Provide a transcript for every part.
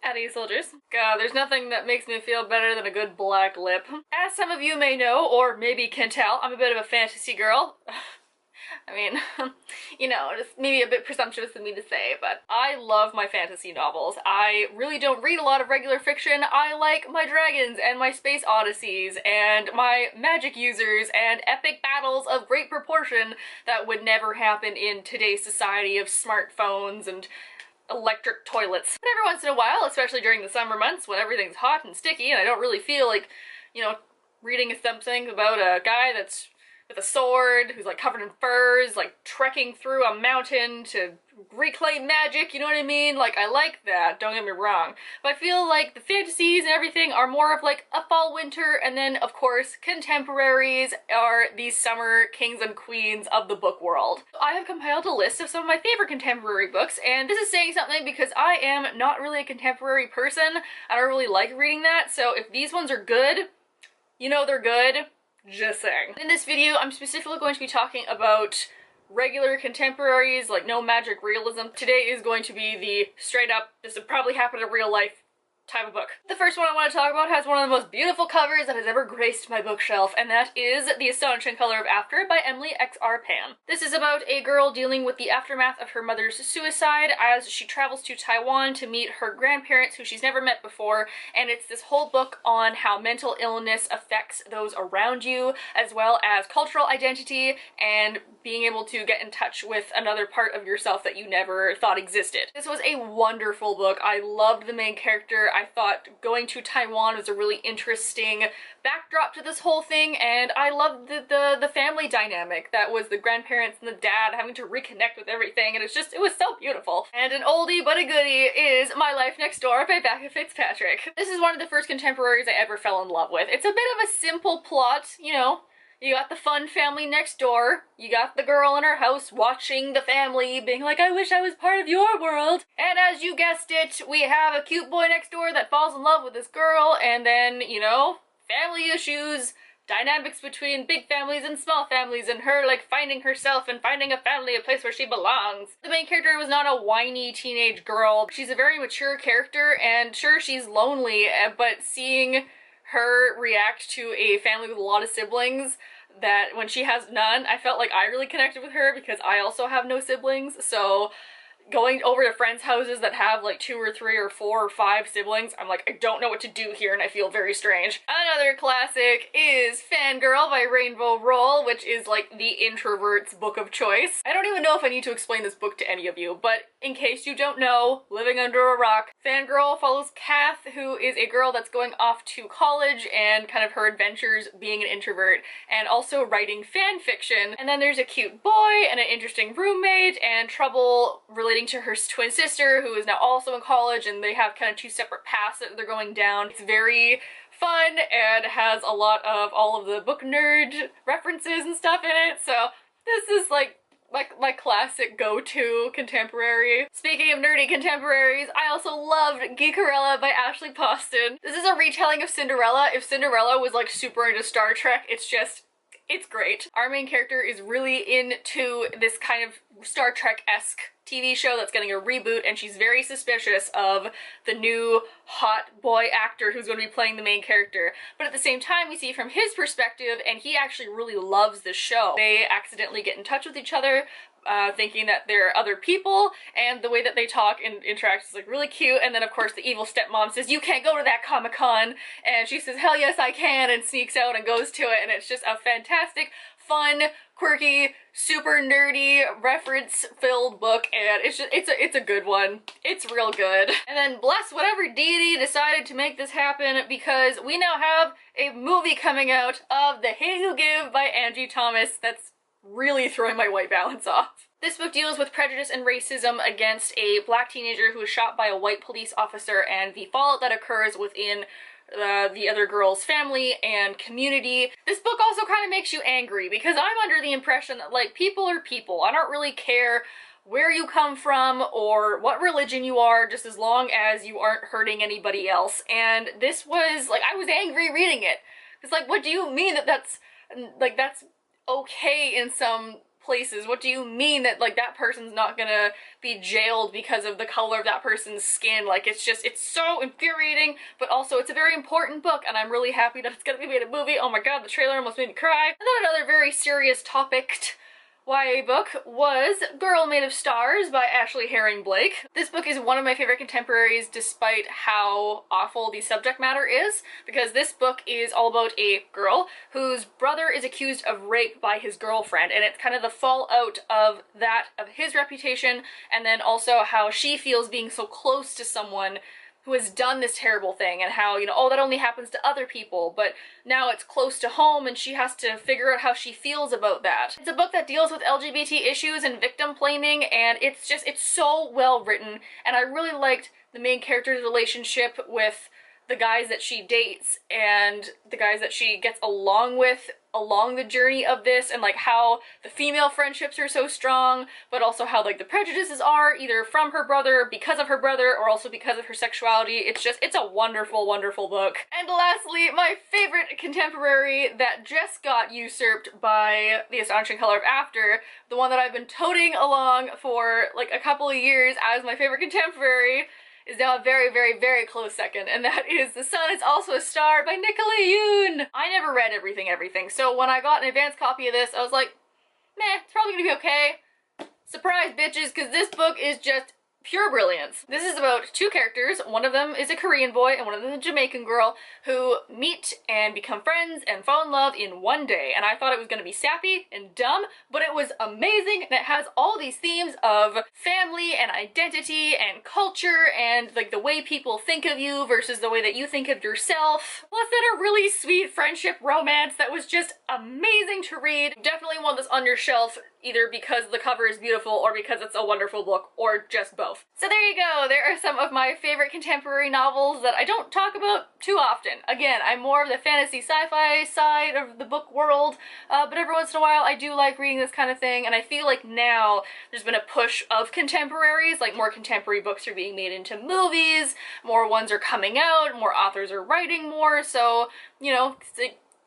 Howdy, soldiers. God, there's nothing that makes me feel better than a good black lip. As some of you may know, or maybe can tell, I'm a bit of a fantasy girl. I mean, you know, it's maybe a bit presumptuous of me to say, but I love my fantasy novels. I really don't read a lot of regular fiction. I like my dragons and my space odysseys and my magic users and epic battles of great proportion that would never happen in today's society of smartphones and electric toilets. But every once in a while, especially during the summer months when everything's hot and sticky and I don't really feel like, you know, reading something about a guy that's with a sword, who's like covered in furs, like trekking through a mountain to reclaim magic, you know what I mean? Like, I like that, don't get me wrong. But I feel like the fantasies and everything are more of like a fall, winter, and then of course contemporaries are these summer kings and queens of the book world. I have compiled a list of some of my favorite contemporary books, and this is saying something because I am not really a contemporary person. I don't really like reading that, so if these ones are good, you know they're good. Just saying. In this video, I'm specifically going to be talking about regular contemporaries, like no magic realism. Today is going to be the straight up, this would probably happen in real life type of book. The first one I want to talk about has one of the most beautiful covers that has ever graced my bookshelf, and that is The Astonishing Color of After by Emily X.R. Pan. This is about a girl dealing with the aftermath of her mother's suicide as she travels to Taiwan to meet her grandparents who she's never met before, and it's this whole book on how mental illness affects those around you, as well as cultural identity and being able to get in touch with another part of yourself that you never thought existed. This was a wonderful book. I loved the main character. I thought going to Taiwan was a really interesting backdrop to this whole thing, and I loved the family dynamic that was the grandparents and the dad having to reconnect with everything, and it was so beautiful. And an oldie but a goodie is My Life Next Door by Becca Fitzpatrick. This is one of the first contemporaries I ever fell in love with. It's a bit of a simple plot, you know. You got the fun family next door, you got the girl in her house watching the family, being like, I wish I was part of your world. And as you guessed it, we have a cute boy next door that falls in love with this girl, and then, you know, family issues, dynamics between big families and small families, and her, like, finding herself and finding a family, a place where she belongs. The main character was not a whiny teenage girl. She's a very mature character, and sure, she's lonely, but seeing her react to a family with a lot of siblings, that when she has none, I felt like I really connected with her because I also have no siblings, so going over to friends' houses that have like 2 or 3 or 4 or 5 siblings, I'm like, I don't know what to do here and I feel very strange. Another classic is Fangirl by Rainbow Rowell, which is like the introvert's book of choice. I don't even know if I need to explain this book to any of you, but in case you don't know, living under a rock, Fangirl follows Kath, who is a girl that's going off to college and kind of her adventures being an introvert and also writing fan fiction. And then there's a cute boy and an interesting roommate and trouble relating to her twin sister who is now also in college, and they have kind of 2 separate paths that they're going down. It's very fun and has a lot of all of the book nerd references and stuff in it, so this is like my classic go-to contemporary. Speaking of nerdy contemporaries, I also loved Geekerella by Ashley Poston. This is a retelling of Cinderella. If Cinderella was like super into Star Trek, it's great. Our main character is really into this kind of Star Trek-esque TV show that's getting a reboot, and she's very suspicious of the new hot boy actor who's going to be playing the main character. But at the same time, we see from his perspective, and he actually really loves this show. They accidentally get in touch with each other, thinking that they're other people, and the way that they talk and interact is like really cute. And then of course the evil stepmom says, you can't go to that Comic-Con, and she says, hell yes I can, and sneaks out and goes to it, and it's just a fantastic, fun, quirky, super nerdy, reference-filled book, and it's a good one. It's real good. And then bless whatever deity decided to make this happen, because we now have a movie coming out of The Hate You Give by Angie Thomas that's really throwing my white balance off. This book deals with prejudice and racism against a black teenager who is shot by a white police officer and the fallout that occurs within the other girl's family and community. This book also kind of makes you angry because I'm under the impression that, like, people are people. I don't really care where you come from or what religion you are, just as long as you aren't hurting anybody else. And this was, like, I was angry reading it. It's like, what do you mean that that's okay in some places. What do you mean that, like, that person's not gonna be jailed because of the color of that person's skin? Like, it's just, it's so infuriating, but also it's a very important book, and I'm really happy that it's gonna be made a movie. Oh my god, the trailer almost made me cry. And then another very serious topic YA book was Girl Made of Stars by Ashley Herring Blake. This book is one of my favorite contemporaries despite how awful the subject matter is, because this book is all about a girl whose brother is accused of rape by his girlfriend, and it's kind of the fallout of that, of his reputation, and then also how she feels being so close to someone who has done this terrible thing, and how, you know, oh, that only happens to other people, but now it's close to home and she has to figure out how she feels about that. It's a book that deals with LGBT issues and victim blaming, and it's just, it's so well written, and I really liked the main character's relationship with the guys that she dates and the guys that she gets along with along the journey of this, and like how the female friendships are so strong, but also how like the prejudices are either from her brother, because of her brother, or also because of her sexuality. It's just, it's a wonderful, wonderful book. And lastly, my favorite contemporary that just got usurped by The Astonishing Color of After, the one that I've been toting along for like a couple of years as my favorite contemporary, is now a very, very, very close second, and that is The Sun Is Also a Star by Nicola Yoon. I never read everything, so when I got an advance copy of this, I was like, meh, it's probably gonna be okay. Surprise, bitches, because this book is just pure brilliance. This is about two characters. One of them is a Korean boy and one of them is a Jamaican girl who meet and become friends and fall in love in one day. And I thought it was going to be sappy and dumb, but it was amazing, and it has all these themes of family and identity and culture and like the way people think of you versus the way that you think of yourself. Plus then a really sweet friendship romance that was just amazing to read. Definitely want this on your shelf, either because the cover is beautiful or because it's a wonderful book, or just both. So there you go, there are some of my favorite contemporary novels that I don't talk about too often. Again, I'm more of the fantasy sci-fi side of the book world, but every once in a while I do like reading this kind of thing, and I feel like now there's been a push of contemporaries, like more contemporary books are being made into movies, more ones are coming out, more authors are writing more, so, you know,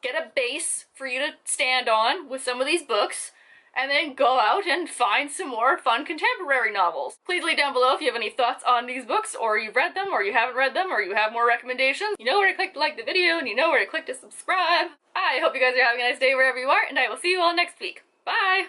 get a base for you to stand on with some of these books, and then go out and find some more fun contemporary novels. Please leave down below if you have any thoughts on these books, or you've read them, or you haven't read them, or you have more recommendations. You know where to click to like the video, and you know where to click to subscribe. I hope you guys are having a nice day wherever you are, and I will see you all next week. Bye!